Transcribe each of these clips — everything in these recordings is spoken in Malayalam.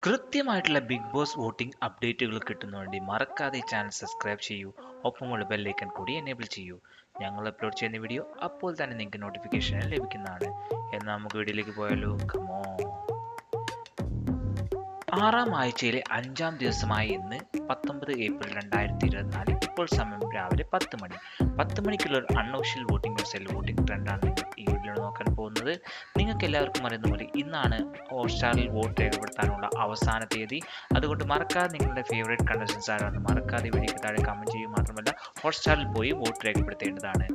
കൃത്യമായിട്ടുള്ള ബിഗ് ബോസ് വോട്ടിംഗ് അപ്ഡേറ്റുകൾ കിട്ടുന്നതിന് വേണ്ടി മറക്കാതെ ഈ ചാനൽ സബ്സ്ക്രൈബ് ചെയ്യൂ. ഒപ്പമുള്ള ബെല്ലൈക്കൺ കൂടി എനേബിൾ ചെയ്യൂ. ഞങ്ങൾ അപ്ലോഡ് ചെയ്യുന്ന വീഡിയോ അപ്പോൾ തന്നെ നിങ്ങൾക്ക് നോട്ടിഫിക്കേഷൻ ലഭിക്കുന്നതാണ്. എന്നാൽ നമുക്ക് വീഡിയോയിലേക്ക് പോയാലോ. കമോ. ആറാം ആഴ്ചയിലെ 5-ാം ദിവസമായ ഇന്ന് 19 ഏപ്രിൽ 2024. ഇപ്പോൾ സമയം രാവിലെ 10 മണി. 10 മണിക്കുള്ള ഒരു അൺഒഫീഷ്യൽ വോട്ടിംഗ് വെബ്സൈറ്റിൽ വോട്ടിംഗ് ട്രെൻഡാണ് ഈ വീഡിയോയിൽ നോക്കാൻ പോകുന്നത്. നിങ്ങൾക്ക് എല്ലാവർക്കും അറിയുന്ന പോലെ ഇന്നാണ് ഹോട്ട്സ്റ്റാറിൽ വോട്ട് രേഖപ്പെടുത്താനുള്ള അവസാന തീയതി. അതുകൊണ്ട് മറക്കാതെ നിങ്ങളുടെ ഫേവറേറ്റ് കണ്ടസ്റ്റൻസ് ആരാണെന്ന് മറക്കാതെ വീഡിയോയ്ക്ക് താഴെ കമൻറ്റ് ചെയ്യും. മാത്രമല്ല ഹോട്ട്സ്റ്റാറിൽ പോയി വോട്ട് രേഖപ്പെടുത്തേണ്ടതാണ്.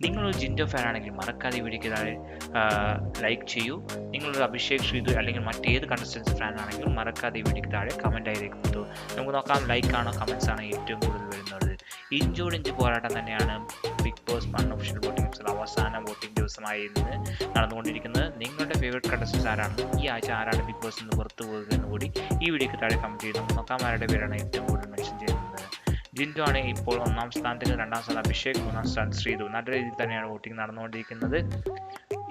നിങ്ങളൊരു ജിൻഡോ ഫാൻ ആണെങ്കിൽ മറക്കാതെ വീഡിയോയ്ക്ക് താഴെ ലൈക്ക് ചെയ്യൂ. നിങ്ങളൊരു അഭിഷേക് ശ്രീധു അല്ലെങ്കിൽ മറ്റേത് കണ്ടസ്റ്റൻസ് ഫാൻ ആണെങ്കിലും മറക്കാതെ ഈ വീഡിയോയ്ക്ക് താഴെ കമൻറ്റായി രേഖപ്പെടുത്തു. നമുക്ക് നോക്കാം ലൈക്ക് ആണോ കമൻസ് ആണോ ഏറ്റവും കൂടുതൽ വരുന്നത്. ഇഞ്ചോടിഞ്ച് പോരാട്ടം തന്നെയാണ് ബിഗ് ബോസ് അൺഒഫീഷ്യൽ വോട്ടിംഗ് വെബ്സൈറ്റിൽ അവസാന വോട്ടിംഗ് ദിവസമായി ഇന്ന് നടന്നുകൊണ്ടിരിക്കുന്നത്. നിങ്ങളുടെ ഫേവറേറ്റ് കണ്ടസ്റ്റൻസ് ആരാണ്, ഈ ആഴ്ച ആരാണ് ബിഗ് ബോസ് നിന്ന് പുറത്തു പോകുന്നതെന്ന് കൂടി ഈ വീഡിയോയ്ക്ക് താഴെ കമൻറ്റ് ചെയ്ത് നമുക്ക് നോക്കാം ആരുടെ പേരാണ് ഏറ്റവും കൂടുതൽ മെൻഷൻ ചെയ്യുന്നത്. ജിൻഡു ആണ് ഇപ്പോൾ 1-ാം സ്ഥാനത്തിൽ, 2-ാം സ്ഥാനം അഭിഷേക്, 3-ാം സ്ഥാനത്ത് ശ്രീധു. നല്ല രീതിയിൽ തന്നെയാണ് വോട്ടിംഗ് നടന്നുകൊണ്ടിരിക്കുന്നത്.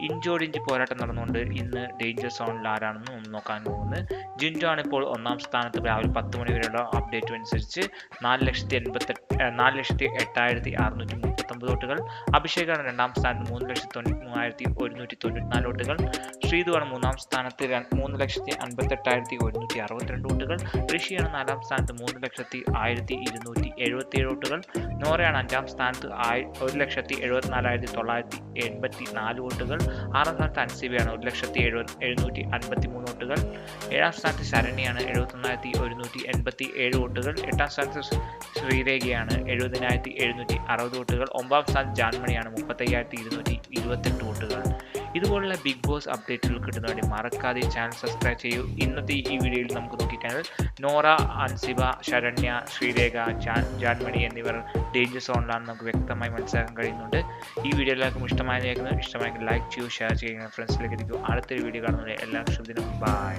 ഇഞ്ചോടിഞ്ച് പോരാട്ടം നടന്നുകൊണ്ട് ഇന്ന് ഡേഞ്ചർ സോണിൽ ആരാണെന്ന് നോക്കാൻ പോകുന്നത്. ജിൻഡു ആണ് ഇപ്പോൾ 1-ാം സ്ഥാനത്ത്. രാവിലെ 10 മണി വരെയുള്ള അപ്ഡേറ്റ് അനുസരിച്ച് 4,08,639 വോട്ടുകൾ. അഭിഷേകാണ് 2-ാം സ്ഥാനത്ത് 3,93,194 വോട്ടുകൾ. ശ്രീധുവാണ് 3-ാം സ്ഥാനത്ത് 3,58,162 വോട്ടുകൾ. ഋഷിയാണ് 4-ാം സ്ഥാനത്ത് 3,01,277 വോട്ടുകൾ. നോറയാണ് 5-ാം സ്ഥാനത്ത് 1,74,984 വോട്ടുകൾ. 6-ാം സ്ഥാനത്ത് അൻസിബയാണ് 1,07,753 വോട്ടുകൾ. 7-ാം സ്ഥാനത്ത് ശരണ്യാണ് 71,187 വോട്ടുകൾ. 8-ാം സ്ഥാനത്ത് ശ്രീരേഖയാണ് 70,760 വോട്ടുകൾ. 9-ാം സ്ഥാനത്ത് ജാൻമണിയാണ് 35,228 വോട്ടുകൾ. ഇതുപോലുള്ള ബിഗ് ബോസ് അപ്ഡേറ്റുകൾ കിട്ടുന്ന വേണ്ടി മറക്കാതെ ചാനൽ സബ്സ്ക്രൈബ് ചെയ്യൂ. ഇന്നത്തെ ഈ വീഡിയോയിൽ നമുക്ക് നോക്കിക്കഴിഞ്ഞാൽ നോറ, അൻസിബ, ശരണ്യ, ശ്രീരേഖ, ജാൻമണി എന്നിവർ ഡേഞ്ചർ സോണിലാണെന്ന് നമുക്ക് വ്യക്തമായി മനസ്സിലാക്കാൻ കഴിയുന്നുണ്ട്. ഈ വീഡിയോ എല്ലാവർക്കും ഇഷ്ടമായെങ്കിൽ ലൈക്ക് ചെയ്യൂ, ഷെയർ ചെയ്യുക, ഫ്രണ്ട്സിലേക്ക് എത്തിക്കൂ. അടുത്തൊരു വീഡിയോ കാണുന്നവരെ എല്ലാവർക്കും ശുഭദിനം. ബൈ.